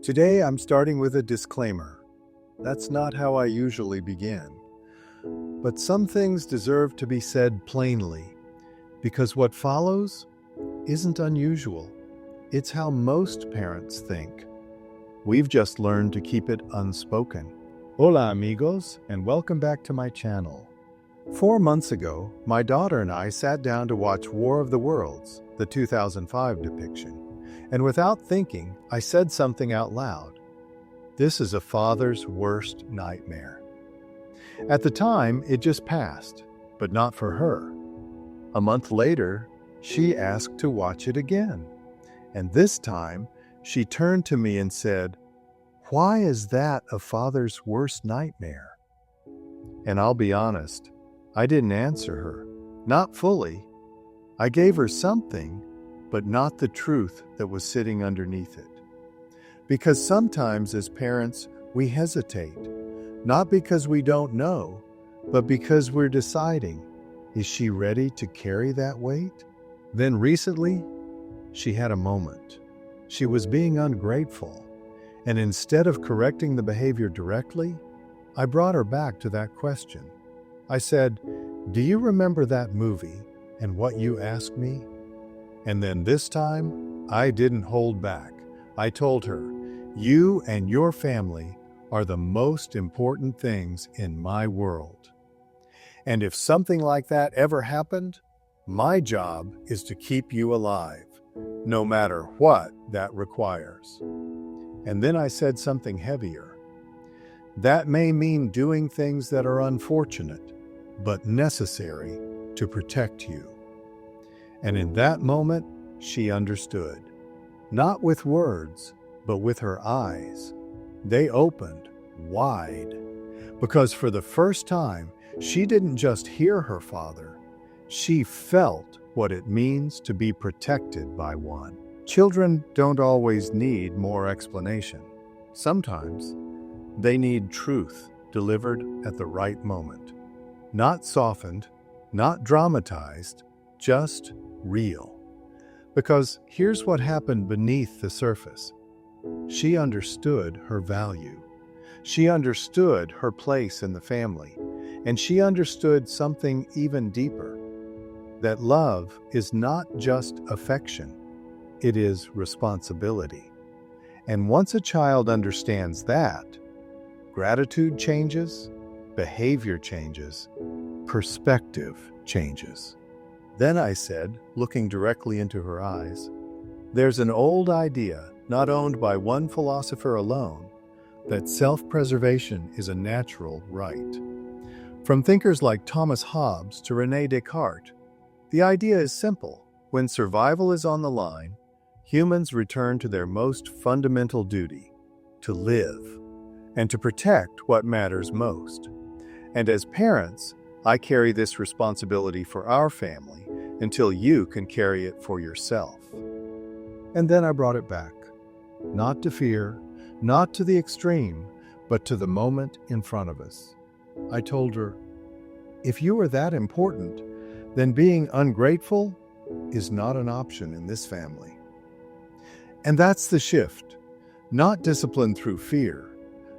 Today I'm starting with a disclaimer. That's not how I usually begin. But some things deserve to be said plainly, because what follows isn't unusual. It's how most parents think. We've just learned to keep it unspoken. Hola amigos, and welcome back to my channel. 4 months ago, my daughter and I sat down to watch War of the Worlds, the 2005 depiction. And without thinking, I said something out loud. This is a father's worst nightmare. At the time, it just passed, but not for her. A month later, she asked to watch it again. And this time, she turned to me and said, "Why is that a father's worst nightmare?" And I'll be honest, I didn't answer her. Not fully. I gave her something, but not the truth that was sitting underneath it. Because sometimes as parents, we hesitate, not because we don't know, but because we're deciding, is she ready to carry that weight? Then recently, she had a moment. She was being ungrateful, and instead of correcting the behavior directly, I brought her back to that question. I said, "Do you remember that movie and what you asked me?" And then this time, I didn't hold back. I told her, "You and your family are the most important things in my world. And if something like that ever happened, my job is to keep you alive, no matter what that requires." And then I said something heavier. That may mean doing things that are unfortunate, but necessary to protect you. And in that moment, she understood. Not with words, but with her eyes. They opened wide. Because for the first time, she didn't just hear her father. She felt what it means to be protected by one. Children don't always need more explanation. Sometimes they need truth delivered at the right moment. Not softened, not dramatized, just real. Because here's what happened beneath the surface. She understood her value. She understood her place in the family. And she understood something even deeper. That love is not just affection. It is responsibility. And once a child understands that, gratitude changes, behavior changes, perspective changes. Then I said, looking directly into her eyes, "There's an old idea, not owned by one philosopher alone, that self-preservation is a natural right. From thinkers like Thomas Hobbes to René Descartes, the idea is simple. When survival is on the line, humans return to their most fundamental duty, to live, and to protect what matters most. And as parents, I carry this responsibility for our family until you can carry it for yourself." And then I brought it back. Not to fear, not to the extreme, but to the moment in front of us. I told her, "If you are that important, then being ungrateful is not an option in this family." And that's the shift. Not discipline through fear,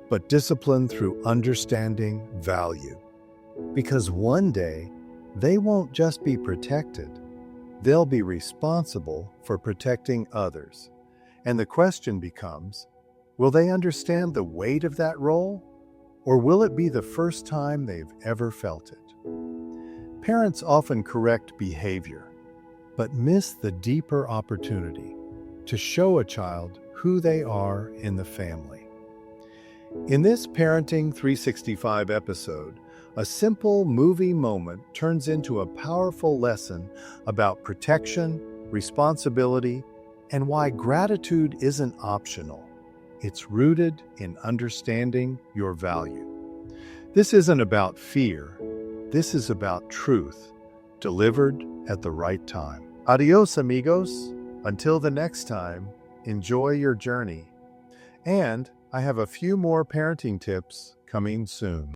but discipline through understanding value. Because one day, they won't just be protected, they'll be responsible for protecting others. And the question becomes, will they understand the weight of that role? Or will it be the first time they've ever felt it? Parents often correct behavior, but miss the deeper opportunity to show a child who they are in the family. In this Parenting 365 episode, a simple movie moment turns into a powerful lesson about protection, responsibility, and why gratitude isn't optional. It's rooted in understanding your value. This isn't about fear. This is about truth, delivered at the right time. Adios, amigos. Until the next time, enjoy your journey. And I have a few more parenting tips coming soon.